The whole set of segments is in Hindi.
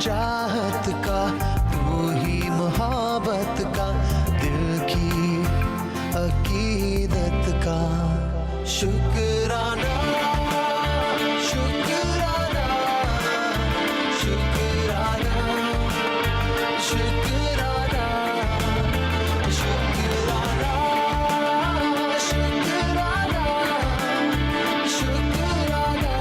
चाहत का, तू ही मोहब्बत का, दिल की अकीदत का। शुक्राना शुक्राना शुक्राना शुक्राना शुक्राना शुक्राना शुक्राना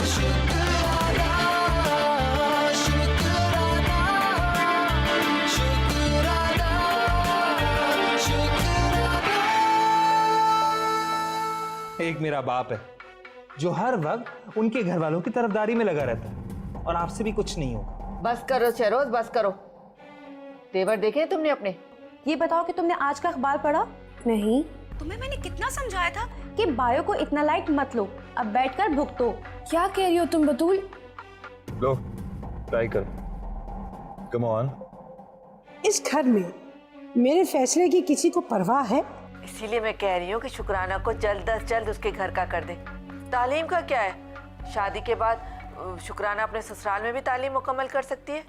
शुक्राना शुक्राना शुक्राना शुक्राना शुक्राना। एक मेरा बाप है जो हर वक्त उनके घर वालों की तरफदारी में लगा रहता है, और आपसे भी कुछ नहीं होगा। बस करो शहरोज, बस करो। तेवर देखे तुमने अपने? ये बताओ कि तुमने आज का अखबार पढ़ा? नहीं। तुम्हें मैंने कितना समझाया था कि बायो को इतना लाइट मत लो, अब बैठकर भुगतो। क्या कह रही हो तुम बतूल? लो ट्राई कर, कम ऑन। इस घर में मेरे फैसले की किसी को परवाह है? इसीलिए मैं कह रही हूँ कि शुक्राना को जल्द अज जल्द उसके घर का कर दे। तालीम का क्या है, शादी के बाद शुक्राना अपने ससुराल में भी तालीम मुकम्मल कर सकती है।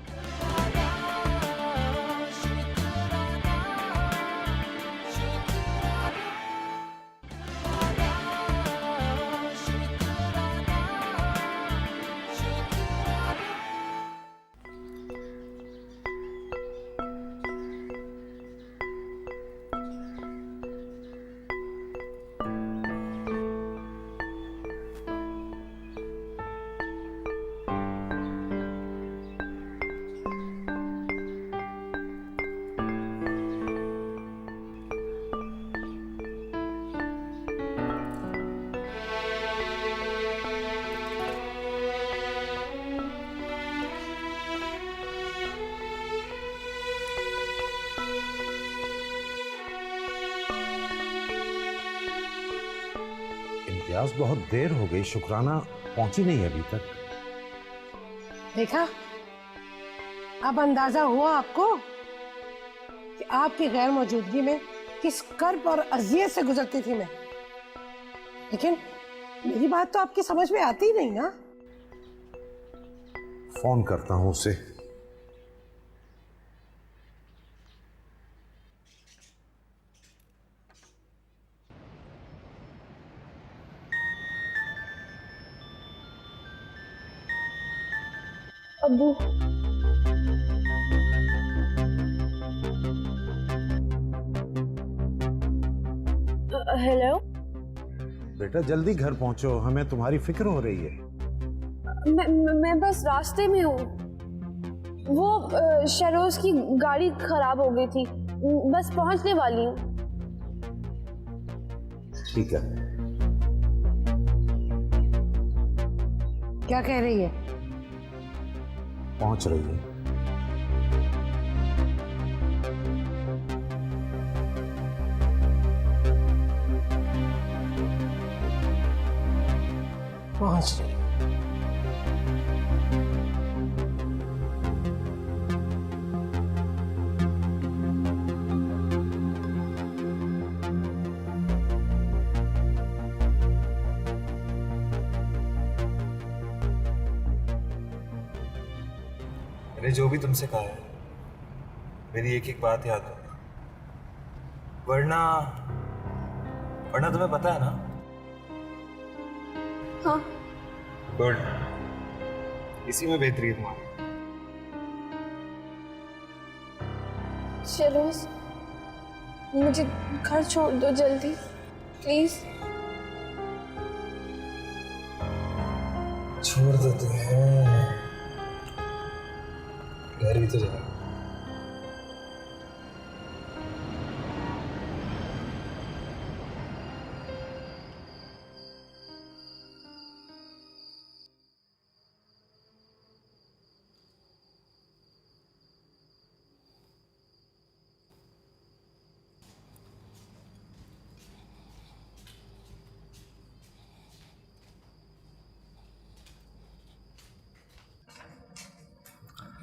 इम्तियाज, बहुत देर हो गई, शुक्राना पहुंची नहीं अभी तक। देखा, अब अंदाजा हुआ आपको कि आपकी गैर मौजूदगी में किस कर्ब और अजियत से गुजरती थी मैं। लेकिन मेरी बात तो आपकी समझ में आती ही नहीं ना। फोन करता हूं उसे। अब्बू, हेलो। बेटा जल्दी घर पहुंचो, हमें तुम्हारी फिक्र हो रही है। मैं बस रास्ते में हूँ। वो शहरोज की गाड़ी खराब हो गई थी, बस पहुंचने वाली हूँ। ठीक है। क्या कह रही है? पहुंच रही है। पहुंच रही। मैंने जो भी तुमसे कहा है, मेरी एक एक बात याद रखना, वरना तुम्हें पता है ना। हाँ। गुड, इसी में बेहतरी है तुम्हारी। शहरोज, मुझे घर छोड़ दो जल्दी, प्लीज। छोड़ देते हैं, घर भी तो जाए।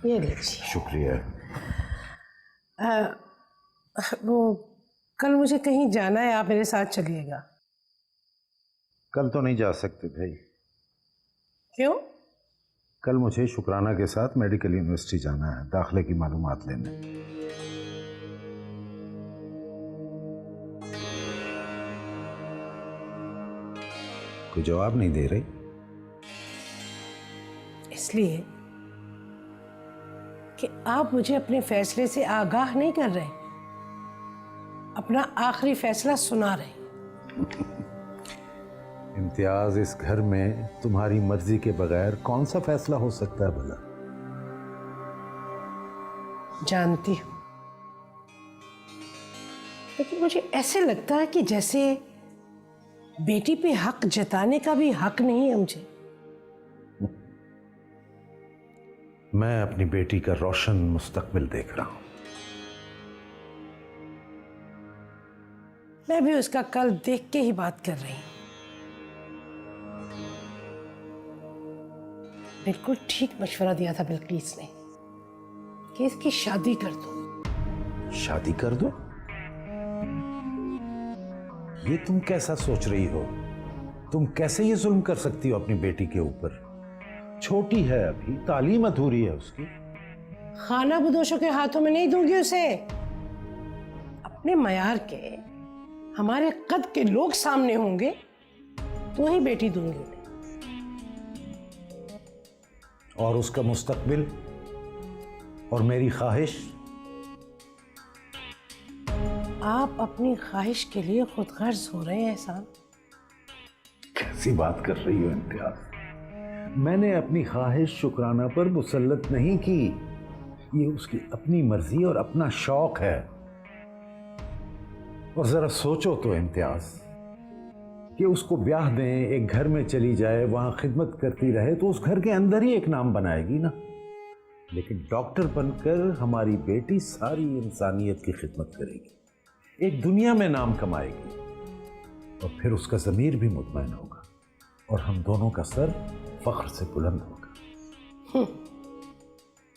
ये लीजिए। शुक्रिया। वो कल मुझे कहीं जाना है, आप मेरे साथ चलिएगा। कल तो नहीं जा सकते भाई, क्यों? कल मुझे शुक्राना के साथ मेडिकल यूनिवर्सिटी जाना है दाखिले की मालूमात लेने। कोई जवाब नहीं दे रही। इसलिए कि आप मुझे अपने फैसले से आगाह नहीं कर रहे, अपना आखिरी फैसला सुना रहे। इम्तियाज, इस घर में तुम्हारी मर्जी के बगैर कौन सा फैसला हो सकता है भला? जानती हूं, लेकिन मुझे ऐसे लगता है कि जैसे बेटी पे हक जताने का भी हक नहीं है मुझे। मैं अपनी बेटी का रोशन मुस्तकबिल देख रहा हूं। मैं भी उसका कल देख के ही बात कर रही हूं। बिल्कुल ठीक मशवरा दिया था बिल्किस ने कि इसकी शादी कर दो। शादी कर दो? ये तुम कैसा सोच रही हो? तुम कैसे ये जुल्म कर सकती हो अपनी बेटी के ऊपर? छोटी है अभी, तालीम अधूरी है उसकी। खाना बदोशों के हाथों में नहीं दूंगी उसे। अपने मयार के, हमारे कद के लोग सामने होंगे तो ही बेटी दूंगी उन्हें। और उसका मुस्तकबिल और मेरी ख्वाहिश? आप अपनी ख्वाहिश के लिए खुद गर्ज हो रहे हैं एहसान। कैसी बात कर रही हो इम्तियाज? मैंने अपनी ख्वाहिश शुक्राना पर मुसल्लत नहीं की। ये उसकी अपनी मर्जी और अपना शौक है। और जरा सोचो तो इम्तियाज कि उसको ब्याह दें, एक घर में चली जाए, वहां खिदमत करती रहे तो उस घर के अंदर ही एक नाम बनाएगी ना। लेकिन डॉक्टर बनकर हमारी बेटी सारी इंसानियत की खिदमत करेगी, एक दुनिया में नाम कमाएगी, और फिर उसका ज़मीर भी मुतमईन होगा और हम दोनों का सर फख्र से बुलंद होगा।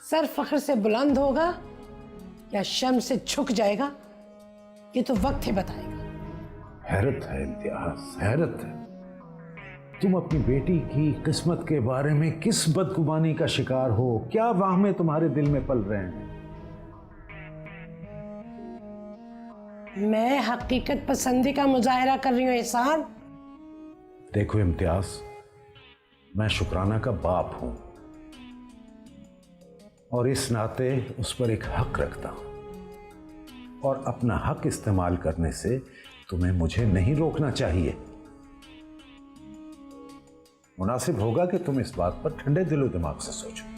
सर फख्र से बुलंद होगा या शर्म से झुक जाएगा, ये तो वक्त ही बताएगा। हैरत है इम्तियाज, हैरत है। तुम अपनी बेटी की किस्मत के बारे में किस बदगुमानी का शिकार हो? क्या वाहमे तुम्हारे दिल में पल रहे हैं? मैं हकीकत पसंदी का मुजाहिरा कर रही हूं एहसान। देखो इम्तियाज, मैं शुक्राना का बाप हूं और इस नाते उस पर एक हक रखता हूं, और अपना हक इस्तेमाल करने से तुम्हें मुझे नहीं रोकना चाहिए। मुनासिब होगा कि तुम इस बात पर ठंडे दिलो दिमाग से सोचो।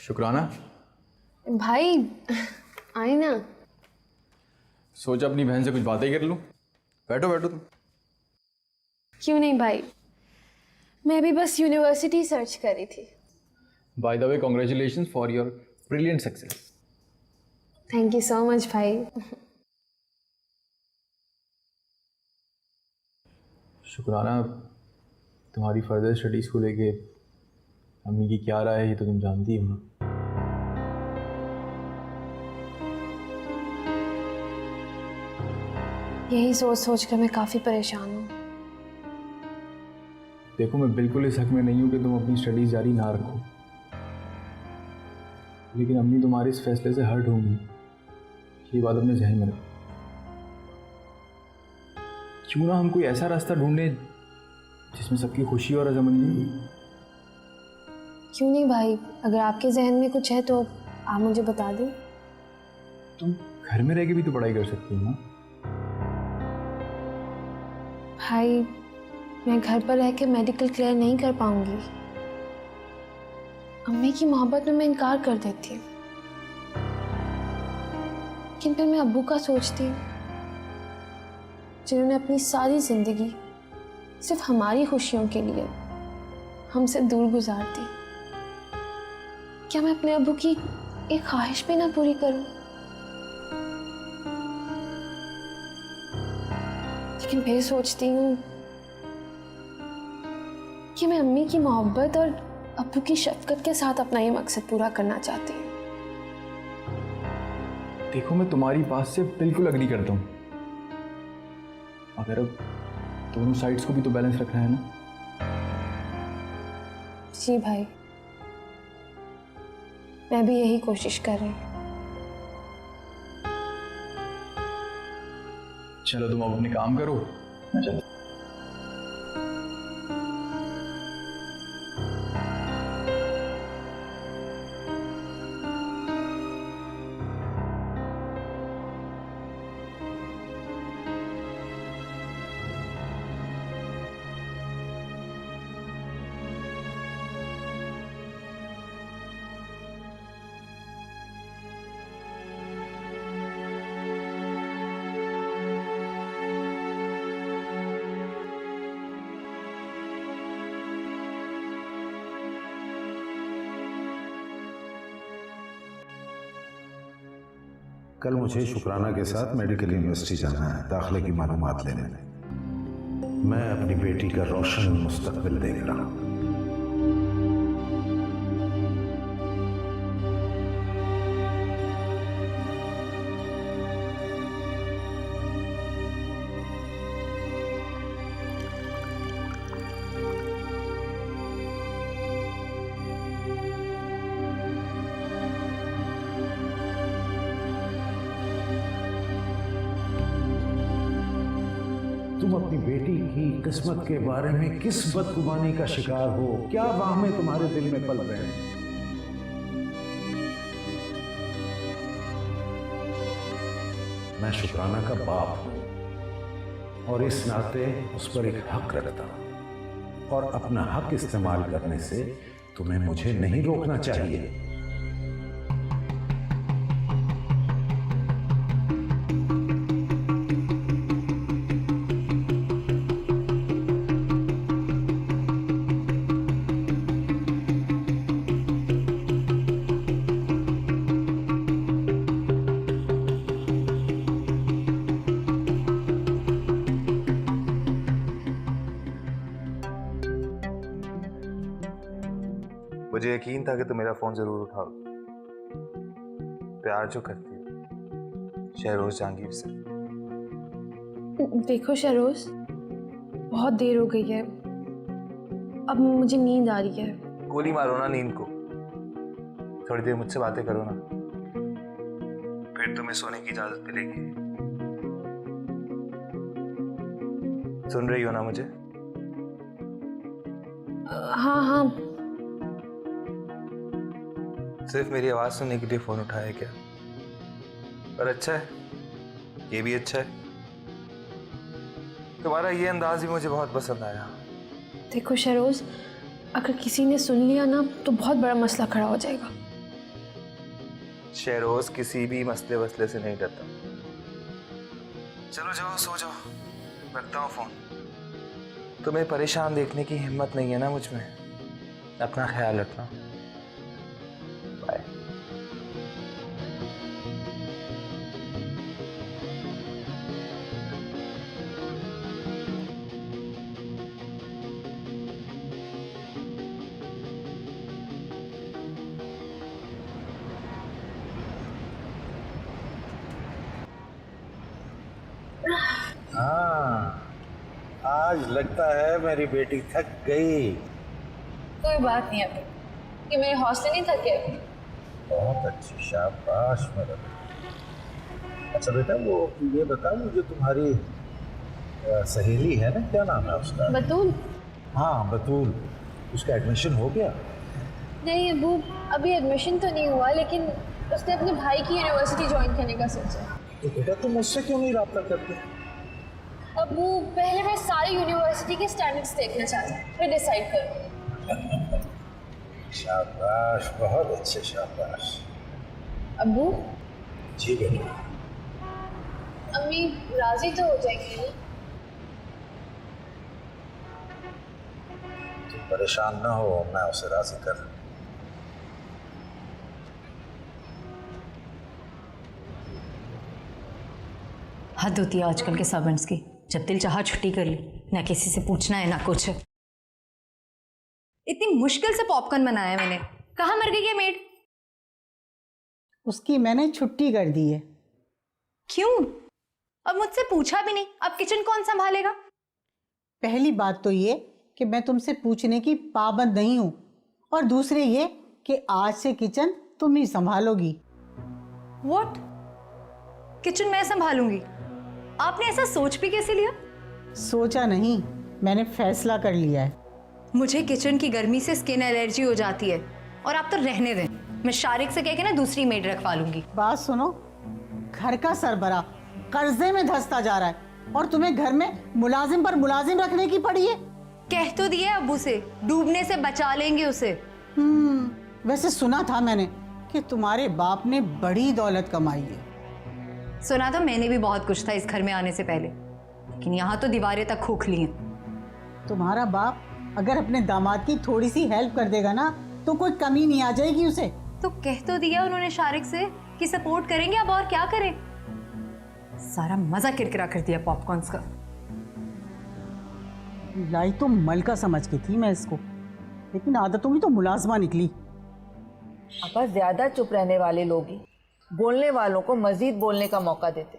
शुक्राना, भाई आए ना। सोचा अपनी बहन से कुछ बातें कर लूं। बैठो बैठो तुम। क्यों नहीं भाई, मैं भी बस यूनिवर्सिटी सर्च कर रही थी। By the way, congratulations for your brilliant success. Thank you so much भाई। शुक्राना, तुम्हारी फर्दर स्टडीज़ को लेके अम्मी की क्या राय है ये तो तुम जानती हो ना। यही सोच सोच कर मैं काफ़ी परेशान हूँ। देखो, मैं बिल्कुल इस हक में नहीं हूँ कि तुम अपनी स्टडीज़ जारी ना रखो, लेकिन अम्मी तुम्हारे इस फैसले से हर्ट होंगी, ये बात अपने जहन में रखो। क्यों ना हम कोई ऐसा रास्ता ढूंढे जिसमें सबकी खुशी और रजामंदी हो। क्यों नहीं भाई, अगर आपके जहन में कुछ है तो आप मुझे बता दें। तुम घर में रह के भी तो पढ़ाई कर सकती हो ना। भाई, मैं घर पर रह के मेडिकल क्लियर नहीं कर पाऊंगी। अम्मी की मोहब्बत में मैं इनकार कर देती हूँ, लेकिन फिर मैं अब्बू का सोचती हूँ जिन्होंने अपनी सारी जिंदगी सिर्फ हमारी खुशियों के लिए हमसे दूर गुजार दी। क्या मैं अपने अब्बू की एक ख्वाहिश भी ना पूरी करूं? लेकिन फिर सोचती हूँ कि मैं अम्मी की मोहब्बत और अब्बू की शफकत के साथ अपना ये मकसद पूरा करना चाहती हूँ। देखो, मैं तुम्हारी बात से बिल्कुल अग्री करता हूँ, मगर अब दोनों साइड्स को भी तो बैलेंस रखना है ना। जी भाई, मैं भी यही कोशिश कर रही हूँ। चलो तुम अब अपने काम करो, मैं चलता। कल मुझे शुक्राना के साथ मेडिकल यूनिवर्सिटी जाना है दाखिले की मालूमात लेने। मैं अपनी बेटी का रोशन मुस्तकबिल देख रहा हूँ। तुम अपनी बेटी की किस्मत के बारे में किस बदगुमानी का शिकार हो? क्या वाहमें तुम्हारे दिल में पल रहे हैं? मैं शुक्राना का बाप हूं और इस नाते उस पर एक हक रखता हूं, और अपना हक इस्तेमाल करने से तुम्हें मुझे नहीं रोकना चाहिए। मुझे यकीन था कि तुम मेरा फोन जरूर उठाओ। प्यार जो करती हो शहरोज जहांगीर से। देखो शहरोज, बहुत देर हो गई है, अब मुझे नींद आ रही है। गोली मारो ना नींद को, थोड़ी देर मुझसे बातें करो ना, फिर तुम्हें सोने की इजाजत मिलेगी। सुन रही हो ना मुझे? हाँ हाँ। सिर्फ मेरी आवाज सुनने के लिए फोन उठाया क्या? पर अच्छा है, ये भी अच्छा है। तुम्हारा ये अंदाज भी मुझे बहुत पसंद आया। देखो शहरोज, अगर किसी ने सुन लिया ना तो बहुत बड़ा मसला खड़ा हो जाएगा। शहरोज किसी भी मसले वसले से नहीं डरता। चलो जाओ, सो जाओ, रखता हूँ फोन। तुम्हें परेशान देखने की हिम्मत नहीं है ना मुझ में। अपना ख्याल रखना। बाय। हाँ, आज लगता है मेरी बेटी थक गई। कोई बात नहीं अभी, कि मेरे हौसले नहीं थके। बहुत अच्छी, शाबाश मेरा बेटा। अच्छा बेटा, वो ये बता, मुझे तुम्हारी सहेली है ना, क्या नाम है उसका? बतूल। हाँ बतूल, उसका एडमिशन हो गया? नहीं अबू, अभी एडमिशन तो नहीं हुआ, लेकिन उसने अपने भाई की यूनिवर्सिटी ज्वाइन करने का सोचा। तो बेटा तुम मुझसे क्यों नहीं रब्ता करते? अबू, पहले मैं सारी यूनिवर्सिटी के स्टैंडर्ड्स देखना चाहता हूँ, फिर डिसाइड करूँ। शाबाश, बहुत अच्छे, शाबाश। अबू। जी बेटा। अम्मी राजी तो हो जाएंगी ना? परेशान ना हो, मैं उसे राजी कर लूं। हद होती है आजकल के सर्वेंट्स की, जब दिल चाहा छुट्टी कर ली, ना किसी से पूछना है ना कुछ। इतनी मुश्किल से पॉपकॉर्न बनाया मैंने, कहाँ मर गई है मेड? उसकी मैंने छुट्टी कर दी है। क्यों? अब मुझसे पूछा भी नहीं, अब किचन कौन संभालेगा? पहली बात तो ये कि मैं तुमसे पूछने की पाबंद नहीं हूं, और दूसरे ये कि आज से किचन तुम ही संभालोगी। व्हाट? किचन मैं संभालूंगी? आपने ऐसा सोच भी कैसे लिया? सोचा नहीं, मैंने फैसला कर लिया है। मुझे किचन की गर्मी से स्किन एलर्जी हो जाती है, और आप तो रहने दें, मैं शारिक से कह के ना दूसरी मेड रखवा लूंगी। बात सुनो, घर का सरबरा कर्जे में धंसता जा रहा है और तुम्हें घर में मुलाजिम पर मुलाजिम रखने की पड़ी है। कह तो दिया अब्बू से, डूबने से बचा लेंगे उसे। वैसे सुना था मैंने कि तुम्हारे बाप ने बड़ी दौलत कमाई है। सुना तो मैंने भी बहुत कुछ था इस घर में आने से पहले, लेकिन यहाँ तो दीवारें तक खोखली हैं। तुम्हारा बाप अगर अपने दामाद की थोड़ी सी हेल्प कर देगा ना तो कोई कमी नहीं आ जाएगी उसे। तो कह तो दिया उन्होंने शारिक से कि सपोर्ट करेंगे, अब और क्या करें? सारा मजा किरकिरा कर दिया पॉपकॉर्न्स का। लाई तो मलका समझ के थी मैं इसको, लेकिन आदतों की तो मुलाजमा निकली। आपा ज्यादा चुप रहने वाले लोग ही बोलने वालों को मजीद बोलने का मौका देते।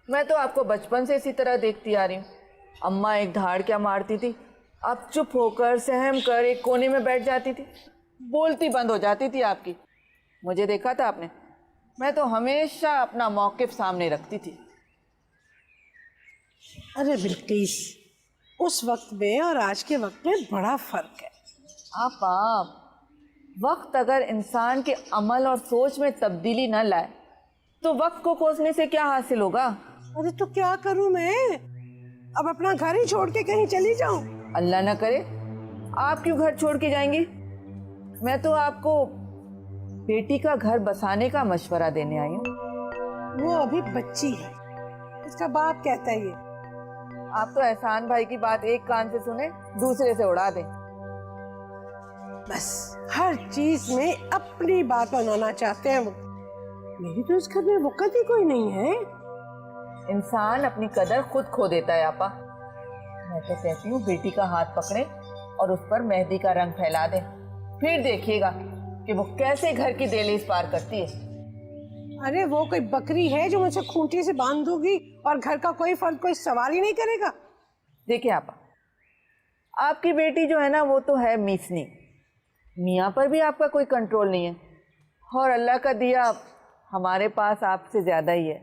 मैं तो आपको बचपन से इसी तरह देखती आ रही हूँ। अम्मा एक धाड़ क्या मारती थी, आप चुप होकर सहम कर एक कोने में बैठ जाती थी, बोलती बंद हो जाती थी आपकी। मुझे देखा था आपने, मैं तो हमेशा अपना मौक़िफ़ सामने रखती थी। अरे बिल्किस, उस वक्त में और आज के वक्त में बड़ा फर्क है। आप वक्त अगर इंसान के अमल और सोच में तब्दीली न लाए तो वक्त को कोसने से क्या हासिल होगा? अरे तो क्या करूं मैं? अब अपना घर ही छोड़ के कहीं चली जाऊं? अल्लाह ना करे, आप क्यों घर छोड़ के जाएंगी? मैं तो आपको बेटी का घर बसाने का मशवरा देने आई हूँ। वो अभी बच्ची है, उसका बाप कहता है ये। आप तो एहसान भाई की बात एक कान से सुने दूसरे से उड़ा दें। बस हर चीज में अपनी बात बनाना चाहते हैं वो। मेरी तो इस घर में वक़्त ही कोई नहीं है। इंसान अपनी कदर खुद खो देता है आपा। मैं तो कहती हूँ बेटी का हाथ पकड़े और उस पर मेहंदी का रंग फैला दें, फिर देखिएगा कि वो कैसे घर की दहलीज पार करती है। अरे वो कोई बकरी है जो मुझे खूंटी से बांध दूंगी और घर का कोई फर्द कोई सवाल ही नहीं करेगा? देखिए आपा, आपकी बेटी जो है ना वो तो है मीसनी, मियाँ पर भी आपका कोई कंट्रोल नहीं है, और अल्लाह का दिया हमारे पास आपसे ज़्यादा ही है।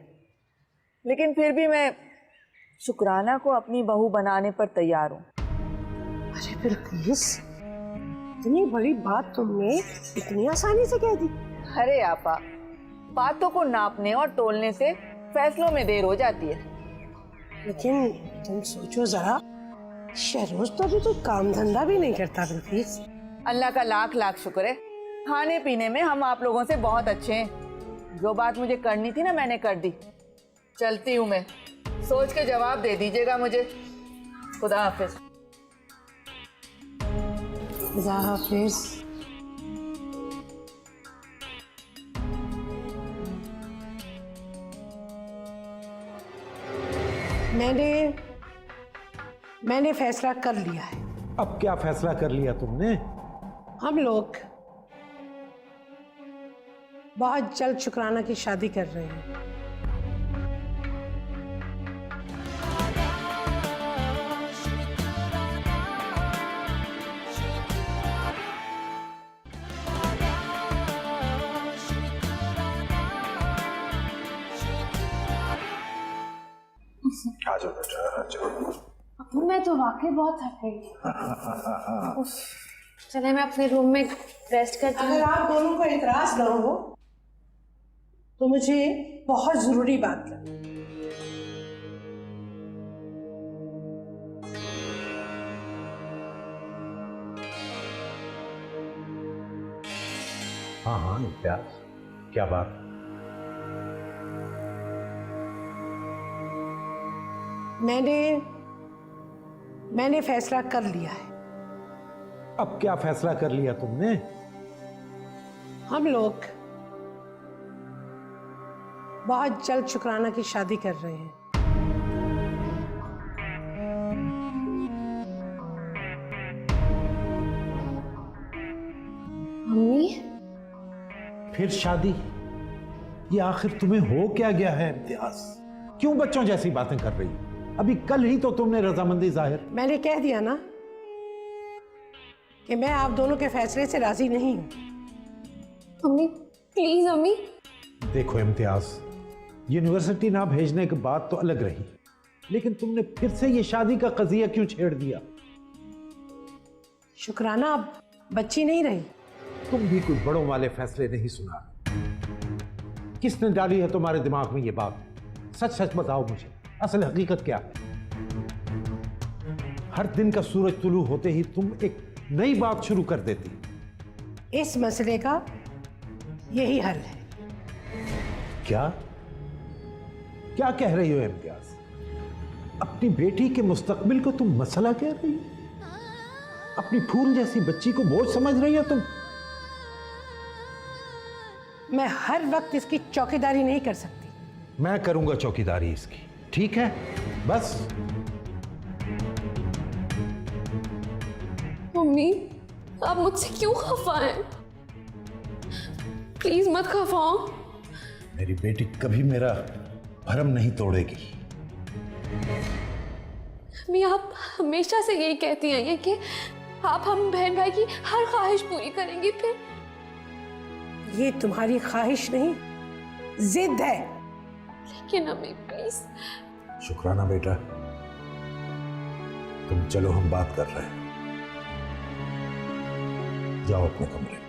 लेकिन फिर भी मैं शुक्राना को अपनी बहू बनाने पर तैयार हूँ। अरे बिल्किस, इतनी बड़ी बात तुमने इतनी आसानी से कह दी? अरे आपा, बातों को नापने और तोलने से फैसलों में देर हो जाती है। लेकिन तुम सोचो जरा, शहरोज तो अभी कोई काम धंधा भी नहीं करता। बिल्किस, अल्लाह का लाख लाख शुक्र है, खाने पीने में हम आप लोगों से बहुत अच्छे हैं। जो बात मुझे करनी थी ना मैंने कर दी। चलती हूँ मैं, सोच के जवाब दे दीजिएगा मुझे। खुदा हाफिज। खुदा हाफिज। मैंने फैसला कर लिया है। अब क्या फैसला कर लिया तुमने? हम लोग बहुत जल्द शुक्राना की शादी कर रहे हैं। आ जाओ बेटा, आ जाओ। मैं तो वाकई बहुत थक गई। चले मैं अपने रूम में रेस्ट करती हूँ। अगर आप दोनों को इतराज ना हो तो मुझे बहुत जरूरी बात करनी है। हाँ हाँ इम्तियाज, क्या बात? मैंने फैसला कर लिया है। अब क्या फैसला कर लिया तुमने? हम लोग बहुत जल्द शुक्राना की शादी कर रहे हैं। मम्मी, फिर शादी? ये आखिर तुम्हें हो क्या गया है इम्तियाज? क्यों बच्चों जैसी बातें कर रही हो? अभी कल ही तो तुमने रजामंदी जाहिर। मैंने कह दिया ना कि मैं आप दोनों के फैसले से राजी नहीं हूं। Mummy please mummy. देखो इम्तियाज, यूनिवर्सिटी ना भेजने के बाद तो अलग रही, लेकिन तुमने फिर से ये शादी का कजिया क्यों छेड़ दिया? शुक्राना अब बच्ची नहीं रही। तुम भी कोई बड़ों वाले फैसले नहीं सुना। किसने डाली है तुम्हारे दिमाग में ये बात? सच सच बताओ मुझे, असल हकीकत क्या है? हर दिन का सूरज तुलू होते ही तुम एक नई बात शुरू कर देती। इस मसले का यही हल है। क्या क्या कह रही हो इम्तियाज? अपनी बेटी के मुस्तकबिल को तुम मसला कह रही हो? अपनी फूल जैसी बच्ची को बोझ समझ रही हो तुम? मैं हर वक्त इसकी चौकीदारी नहीं कर सकती। मैं करूंगा चौकीदारी इसकी, ठीक है? बस। मम्मी आप मुझसे क्यों खफा हैं? प्लीज मत खफाओ। मेरी बेटी कभी मेरा भरम नहीं तोड़ेगी। मम्मी आप हमेशा से यही कहती आई हैं कि आप हम बहन भाई की हर ख्वाहिश पूरी करेंगी। फिर ये तुम्हारी ख्वाहिश नहीं, जिद है। लेकिन मम्मी प्लीज। शुक्राना बेटा, तुम चलो, हम बात कर रहे हैं। जाओ अपने कमरे।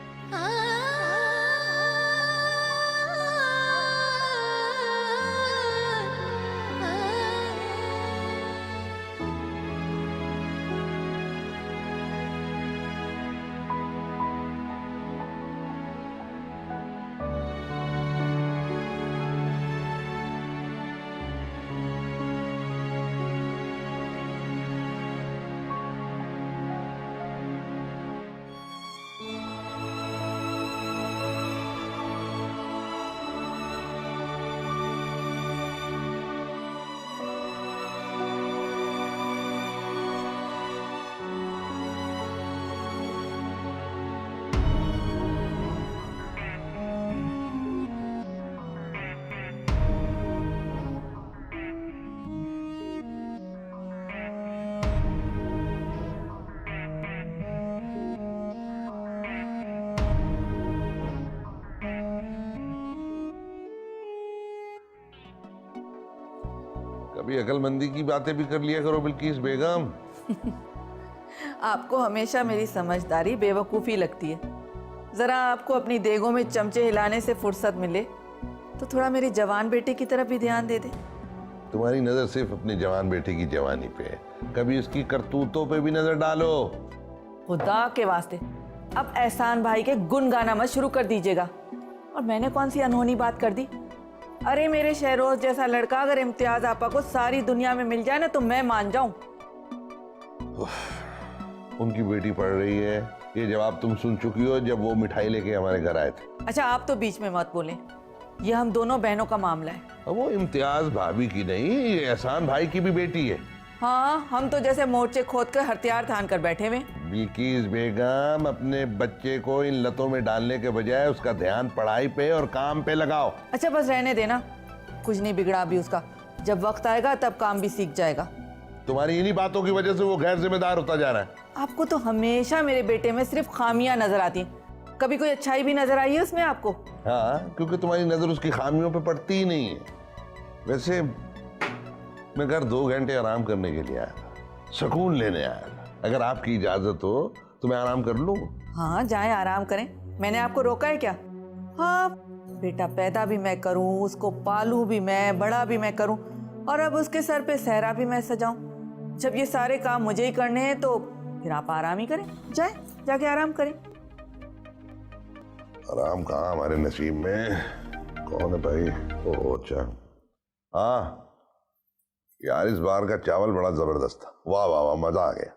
कभी अकलमंदी की बातें भी कर लिया करो बिल्किस बेगम। आपको हमेशा मेरी समझदारी बेवकूफ़ी लगती है। ज़रा आपको अपनी देगों में चमचे हिलाने से फुर्सत मिले तो थोड़ा मेरी जवान बेटे की तरफ भी ध्यान दे दे। तुम्हारी नजर सिर्फ अपने जवान बेटे की जवानी पे है, कभी उसकी करतूतों पे भी नजर डालो। खुदा के वास्ते अब एहसान भाई के गुण गाना मत शुरू कर दीजिएगा। और मैंने कौन सी अनहोनी बात कर दी? अरे मेरे शहरोज जैसा लड़का अगर इम्तियाज आपा को सारी दुनिया में मिल जाए ना तो मैं मान जाऊं। उनकी बेटी पढ़ रही है, ये जवाब तुम सुन चुकी हो जब वो मिठाई लेके हमारे घर आए थे। अच्छा आप तो बीच में मत बोलें, ये हम दोनों बहनों का मामला है। अब वो इम्तियाज भाभी की नहीं, ये एहसान भाई की भी बेटी है। हाँ हम तो जैसे मोर्चे खोद कर हथियार थान कर बैठे हुए। बिल्किस बेगम, अपने बच्चे को इन लतों में डालने के बजाय उसका ध्यान पढ़ाई पे और काम पे लगाओ। अच्छा बस रहने देना, कुछ नहीं बिगड़ा अभी उसका, जब वक्त आएगा तब काम भी सीख जाएगा। तुम्हारी इन्हीं बातों की वजह से वो गैर जिम्मेदार होता जा रहा है। आपको तो हमेशा मेरे बेटे में सिर्फ खामियां नजर आती हैं, कभी कोई अच्छाई भी नजर आई है उसमें आपको? हाँ, क्योंकि तुम्हारी नजर उसकी खामियों पे पड़ती ही नहीं है। वैसे मैं घर 2 घंटे आराम करने के लिए आया था, सुकून लेने आया था। अगर आपकी इजाजत हो तो मैं आराम कर लूं। हाँ जाएं आराम करें, मैंने आपको रोका है क्या? हाँ बेटा पैदा भी मैं करूं, उसको पालूं भी मैं, बड़ा भी मैं करूं, और अब उसके सर पे सहरा भी मैं सजाऊं। जब ये सारे काम मुझे ही करने हैं तो फिर आप आराम ही करें, जाए जाके आराम करें। आराम कहाँ हमारे नसीब में। कौन है भाई? ओह अच्छा, हाँ यार इस बार का चावल बड़ा जबरदस्त था। वाह वाह वाह, मजा आ गया।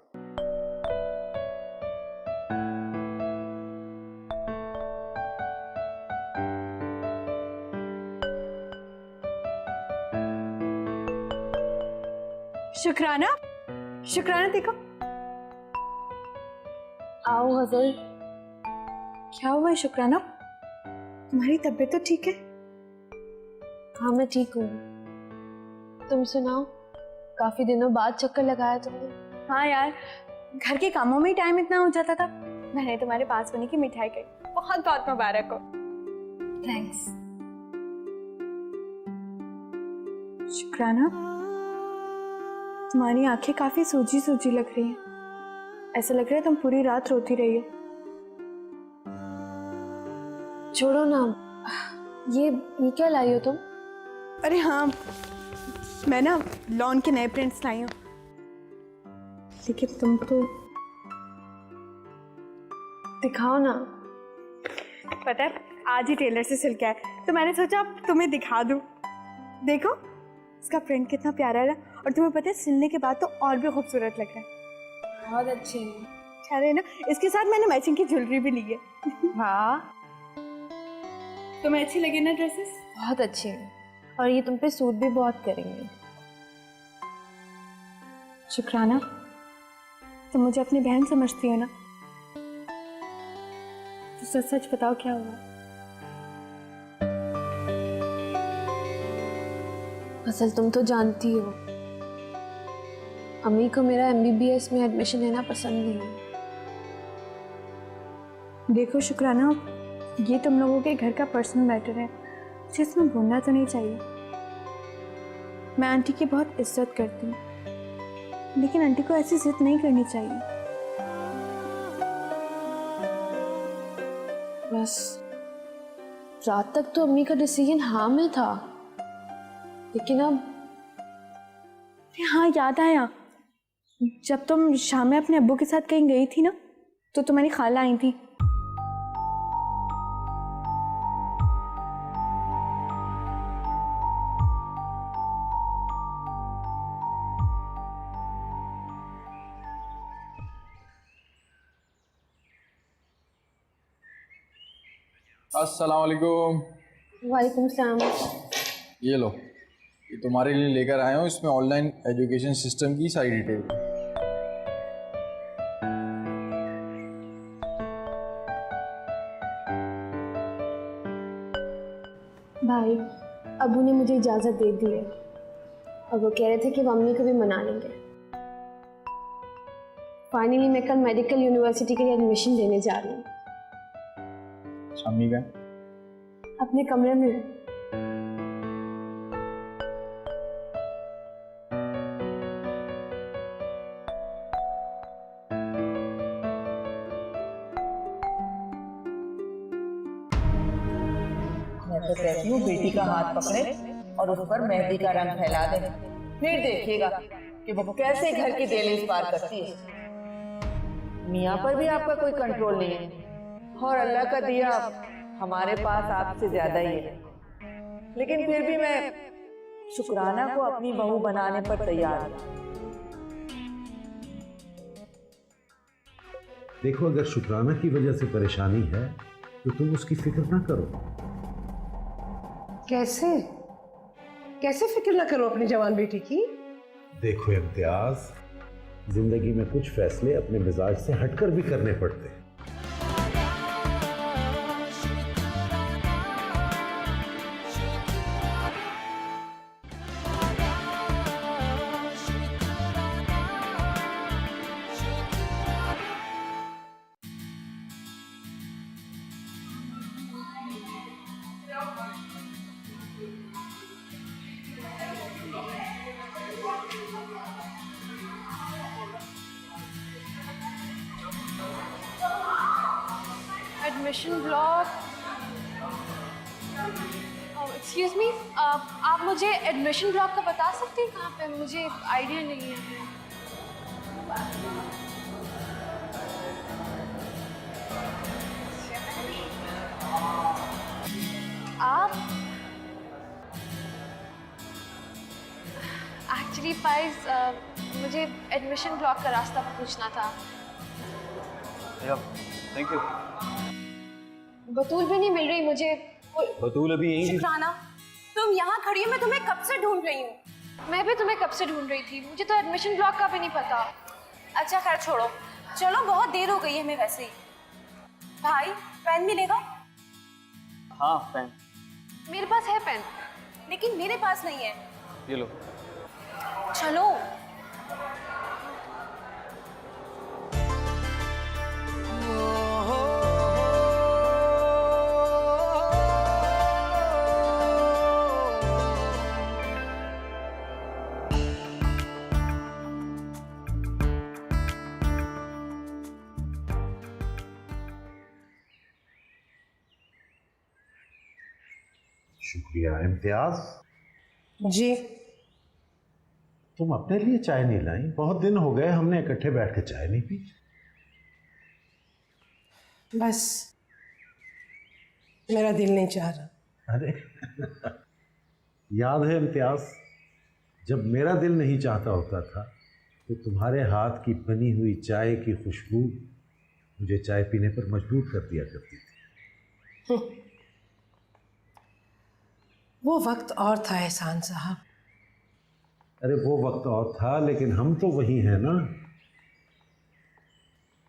शुक्राना, शुक्राना देखो। आओ गजल। क्या हुआ है शुक्राना? तुम्हारी तबीयत तो ठीक है? हाँ मैं ठीक हूँ। तुम सुनाओ, काफी दिनों बाद चक्कर लगाया तुमने। हाँ यार, घर के कामों में ही टाइम इतना हो जाता था। मैंने तुम्हारे पास बनी की मिठाई खाई, बहुत बहुत मुबारक हो। थैंक्स। शुक्राना, तुम्हारी आंखें काफी सूजी सूजी लग रही हैं। ऐसा लग रहा है तुम पूरी रात रोती रही हो। छोड़ो ना, ये क्या लाई हो तुम? अरे हाँ, मैं ना लॉन के नए प्रिंट्स लाई हूँ, लेकिन तुम तो दिखाओ ना। पता है आज ही टेलर से सिल के आए, तो मैंने सोचा अब तुम्हें दिखा दूँ। देखो इसका प्रिंट कितना प्यारा है ना, और तुम्हें पता है सिलने के बाद तो और भी खूबसूरत लग रहा है। बहुत अच्छी है। अच्छा है ना, इसके साथ मैंने मैचिंग की ज्वेलरी भी ली है। हाँ तुम्हें अच्छी लगी ना ड्रेसेस? बहुत अच्छी है, और ये तुम पे सूट भी बहुत करेंगे। शुक्राना, तुम मुझे अपनी बहन समझती हो ना? तो सच सच बताओ क्या हुआ? असल तुम तो जानती हो, अम्मी को मेरा MBBS में एडमिशन लेना पसंद नहीं है। देखो शुक्राना, ये तुम लोगों के घर का पर्सनल मैटर है, मुझे इसमें बोलना तो नहीं चाहिए। मैं आंटी की बहुत इज्जत करती हूँ, लेकिन आंटी को ऐसी जिद नहीं करनी चाहिए। बस रात तक तो अम्मी का डिसीजन हाँ में था, लेकिन अब हाँ याद आया, जब तुम शाम में अपने अब्बू के साथ कहीं गई थी ना, तो तुम्हारी खाला आई थी। अस्सलाम वालेकुम। वालेकुम सलाम। ये लो, ये तुम्हारे लिए लेकर आया हूँ, इसमें ऑनलाइन एजुकेशन सिस्टम की सारी डिटेल। भाई, अबू ने मुझे इजाज़त दे दी है, और वो कह रहे थे कि वो अम्मी को भी मना लेंगे। फाइनली मैं कल मेडिकल यूनिवर्सिटी के लिए एडमिशन देने जा रही हूँ। शामी का अपने कमरे में। मैं तो कहती हूँ बेटी का हाथ पकड़े और उस पर मेहंदी का रंग फैला दे, फिर देखिएगा कि वो कैसे घर की दहलीज पार करती है। मियाँ पर भी आपका कोई कंट्रोल नहीं है, और अल्लाह का दिया हमारे पास आपसे ज्यादा ही है, लेकिन फिर भी मैं शुक्राना को अपनी बहू बनाने पर तैयार हूँ। देखो, अगर शुक्राना की वजह से परेशानी है तो तुम उसकी फिक्र ना करो। कैसे कैसे फिक्र ना करो अपनी जवान बेटी की? देखो इम्तियाज, जिंदगी में कुछ फैसले अपने मिजाज से हटकर भी करने पड़ते हैं। Admission block. एक्सक्यूज मी, आप मुझे एडमिशन ब्लॉक का बता सकते हैं कहाँ पे? मुझे आइडिया नहीं है। आप एक्चुअली फाइज, मुझे एडमिशन ब्लॉक का रास्ता पूछना था। Thank you. बतूल भी नहीं मिल रही मुझे। बतूल अभी यहीं। शुक्राना, तुम यहाँ खड़ी हो, मैं तुम्हें कब से ढूंढ रही हूँ। मैं भी तुम्हें कब से ढूंढ रही थी, मुझे तो एडमिशन ब्लॉक का भी नहीं पता। अच्छा खैर छोड़ो, चलो बहुत देर हो गई है हमें वैसे ही। भाई पेन मिलेगा? हाँ पेन। मेरे पास है पेन। लेकिन मेरे पास नहीं है। ये लो। चलो। शुक्रिया। इम्तियाज जी। तुम अपने लिए चाय नहीं लाई? बहुत दिन हो गए हमने इकट्ठे बैठ के चाय नहीं पी। बस मेरा दिल नहीं चाह रहा। अरे याद है इम्तियाज, जब मेरा दिल नहीं चाहता होता था तो तुम्हारे हाथ की बनी हुई चाय की खुशबू मुझे चाय पीने पर मजबूर कर दिया करती थी। वो वक्त और था एहसान साहब। अरे वो वक्त और था, लेकिन हम तो वही हैं ना।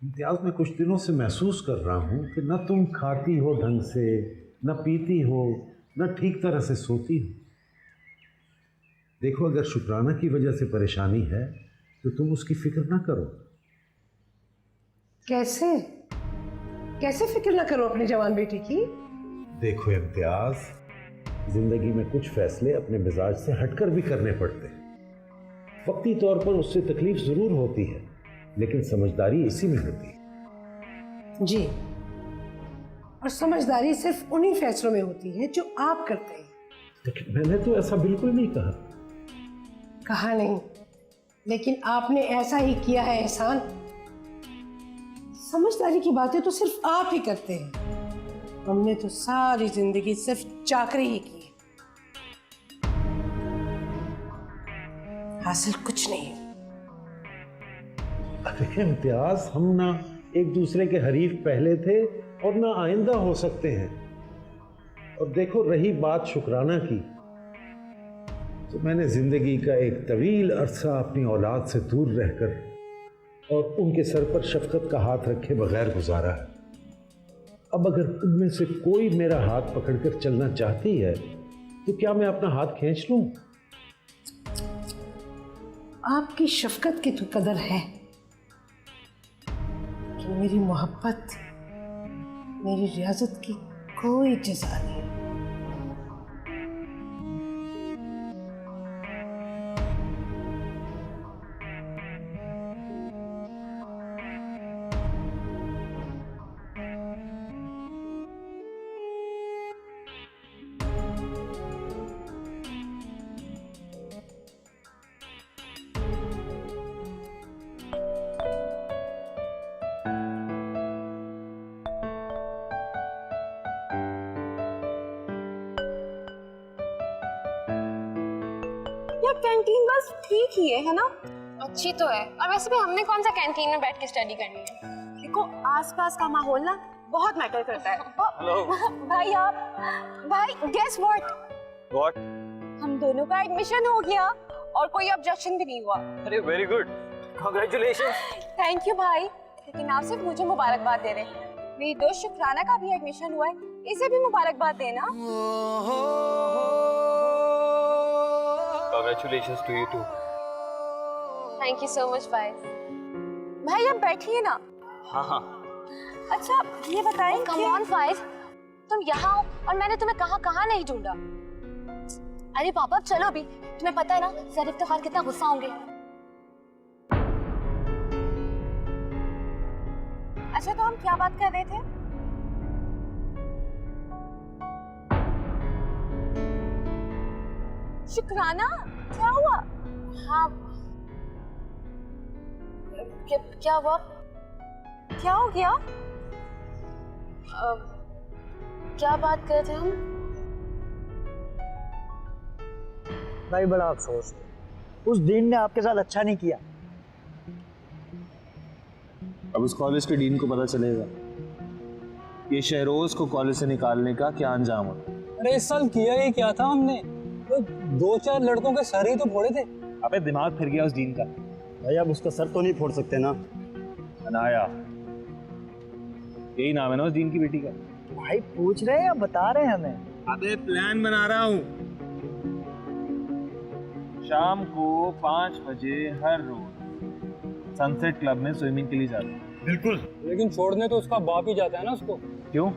इम्तियाज, मैं कुछ दिनों से महसूस कर रहा हूँ कि न तुम खाती हो ढंग से, न पीती हो, न ठीक तरह से सोती हो। देखो, अगर शुक्राना की वजह से परेशानी है तो तुम उसकी फिक्र ना करो। कैसे कैसे फिक्र ना करो अपनी जवान बेटी की? देखो इम्तियाज, जिंदगी में कुछ फैसले अपने मिजाज से हटकर भी करने पड़ते हैं। वक्ती तौर पर उससे तकलीफ जरूर होती है, लेकिन समझदारी इसी में होती है। जी, और समझदारी सिर्फ उन्हीं फैसलों में होती है जो आप करते हैं। लेकिन मैंने तो ऐसा बिल्कुल नहीं कहा। कहा नहीं, लेकिन आपने ऐसा ही किया है एहसान। समझदारी की बातें तो सिर्फ आप ही करते हैं। हमने तो सारी जिंदगी सिर्फ चाकरी ही की, हासिल कुछ नहीं। अरे इम्तियाज, हम ना एक दूसरे के हरीफ पहले थे और ना आइंदा हो सकते हैं। और देखो, रही बात शुक्राना की, तो मैंने जिंदगी का एक तवील अरसा अपनी औलाद से दूर रहकर और उनके सर पर शफकत का हाथ रखे बगैर गुजारा है। अब अगर उनमें से कोई मेरा हाथ पकड़कर चलना चाहती है तो क्या मैं अपना हाथ खींच लूं? आपकी शफकत की तो कदर है कि मेरी मोहब्बत, मेरी रियाजत की कोई जज़ा नहीं। कैंटीन बस ठीक ही है ना? अच्छी तो है, और वैसे भी हमने कौन सा कैंटीन में बैठ के स्टडी करनी है। देखो, आसपास का माहौल ना बहुत मैटर करता है। भाई गेस व्हाट? हम दोनों का एडमिशन हो गया और कोई ऑब्जेक्शन भी नहीं हुआ। अरे very good, congratulations. Thank you भाई, लेकिन आप सिर्फ मुझे मुबारकबाद दे रहे हैं। मेरी दोस्त शुक्राना का भी एडमिशन हुआ है, इसे भी मुबारकबाद देना। Congratulations to you too. Thank you so much भाई। भाई आप बैठिए ना। हाँ। अच्छा ये बताएं, कम ऑन फाइज, तुम यहाँ हो और मैंने तुम्हें कहाँ नहीं ढूंढा। अरे पापा चलो अभी, तुम्हें पता है ना ज़रीफ तो खान कितना गुस्सा होंगे। अच्छा तो हम क्या बात कर रहे थे? शुक्राना, क्या हुआ? हाँ क्या हुआ? क्या हो गया? क्या बात कर रहे थे हम? भाई बड़ा अफसोस, उस डीन ने आपके साथ अच्छा नहीं किया। अब उस कॉलेज के डीन को पता चलेगा ये शहरोज को कॉलेज से निकालने का क्या अंजाम होता। अरे इस साल किया ही क्या था हमने, तो 2-4 लड़कों के सर ही तो फोड़े थे। अबे दिमाग फिर गया उस डीन का। भाई अब उसका सर तो नहीं फोड़ सकते ना। अनाया, यही नाम है ना उस डीन की बेटी का? भाई पूछ रहे हैं या बता रहे हैं हमें? अबे प्लान बना रहा हूँ। शाम को 5 बजे हर रोज सनसेट क्लब में स्विमिंग के लिए जाते हैं। बिल्कुल। लेकिन छोड़ने तो उसका बाप ही जाता है ना उसको। क्यों?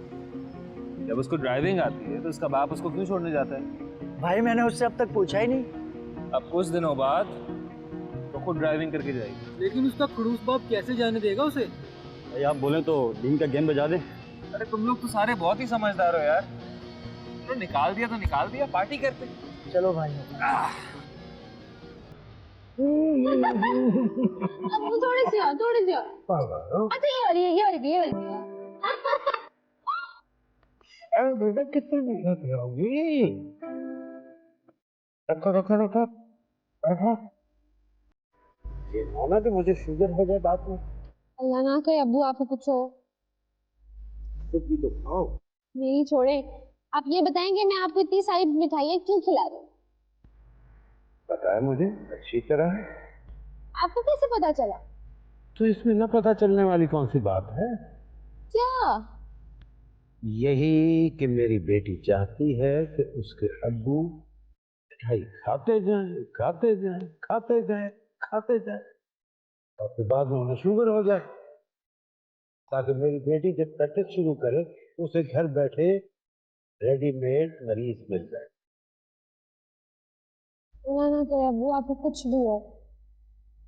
जब उसको ड्राइविंग आती है तो उसका बाप उसको क्यों छोड़ने जाता है? भाई मैंने उससे अब तक पूछा ही नहीं। अब कुछ दिनों बाद तो खुद ड्राइविंग करके जाएगी। लेकिन उसका खड़ूस बाप कैसे जाने देगा उसे? भाई आप बोले तो दिन का गेम बजा दे। अरे तुम लोग तो सारे बहुत ही समझदार हो यार। तो निकाल दिया तो निकाल दिया, पार्टी करते। चलो भाई। अब थोड़ी सी और, थोड़ी सी और। अच्छा ये वाली, ये वाली, ये वाली। अरे बेटा कितनी मेहनत होगी। रखो रखो रखो रखो। ये माना कि मुझे शुगर हो गया बात में। अल्लाह ना करे अब्बू आपको कुछ हो। कुछ भी तो खाओ। मेरी छोड़े, आप ये बताएंगे मैं आपको इतनी सारी मिठाइयाँ क्यों खिला रही हूँ? पता है मुझे अच्छी तरह। आपको कैसे पता चला? तो इसमें ना पता चलने वाली कौन सी बात है? क्या? यही कि मेरी बेटी चाहती है कि उसके अब्बू मिठाई खाते जाएं, खाते जाएं, खाते जाएं, खाते जाएं और फिर बाद में उन्हें शुगर हो जाए, ताकि मेरी बेटी जब प्रैक्टिस शुरू करे उसे घर बैठे रेडीमेड मरीज मिल जाए। अल्लाह ना करे अब्बू आपको कुछ भी हो,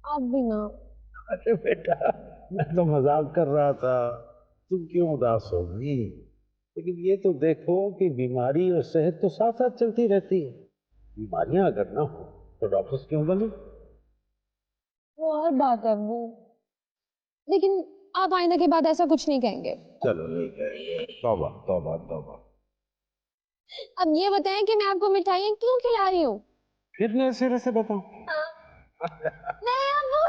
आप भी ना। अरे बेटा मैं तो मजाक कर रहा था, तुम क्यों उदास होगी? लेकिन ये तो देखो कि बीमारी और सेहत तो साथ साथ चलती रहती है। बीमारियां अगर ना हो तो डॉक्टर्स क्यों बने? वो और बात है अब्बू, लेकिन आप आइंदा के बाद ऐसा कुछ नहीं कहेंगे। चलो नहीं कहेंगे। तौबा तौबा तौबा। अब ये बताएं कि मैं आपको मिठाइयाँ क्यों खिला रही हूँ? फिर नए सिरे से बताऊं? नहीं अब्बू,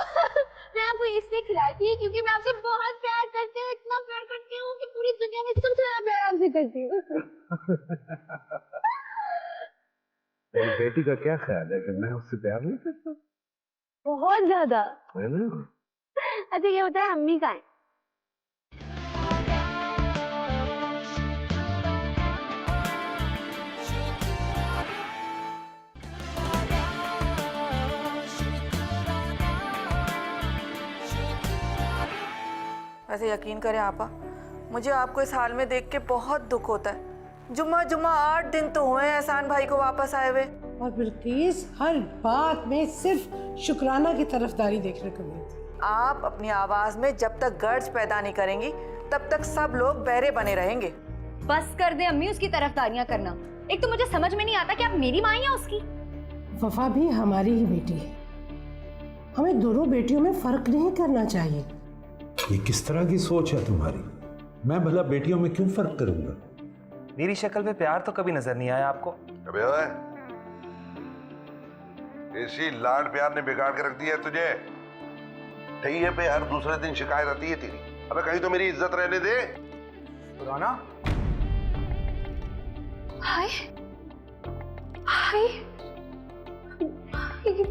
मैं आपको इसलिए खिलाती हूँ क्योंकि मैं आपसे बहुत प्यार करती हूँ, इतना प्यार करती हूँ कि पूरी दुनिया में सबसे ज्यादा प्यार आपसे करती हूँ। मेरी बेटी का क्या ख्याल है कि मैं उससे प्यार नहीं करता? बहुत ज्यादा। है ना? अच्छा ये बताएं अम्मी कहाँ है? वैसे यकीन करें आपा, मुझे आपको इस हाल में देख के बहुत दुख होता है। जुम्मा 8 दिन तो हुए एहसान भाई को वापस आए हुए। और बिल्किस हर बात में सिर्फ शुक्राना की तरफदारी देखने को मिलती। आप अपनी आवाज में जब तक गर्ज पैदा नहीं करेंगी तब तक सब लोग बहरे बने रहेंगे। बस कर दे अम्मी उसकी तरफदारियां करना। एक तो मुझे समझ में नहीं आता कि आप मेरी माँ या उसकी। वफा भी हमारी ही बेटी है, हमें दोनों बेटियों में फर्क नहीं करना चाहिए। ये किस तरह की सोच है तुम्हारी? मैं भला बेटियों में क्यों फर्क करूंगा? मेरी शक्ल पे प्यार तो कभी नजर नहीं आया आपको। अबे ओए, इसी लाड प्यार ने बिगाड़ के रख दिया है तुझे। ठैये पे हर दूसरे दिन शिकायत आती है तेरी। अबे कहीं तो मेरी इज्जत रहने दे। राना, हाय हाय, ये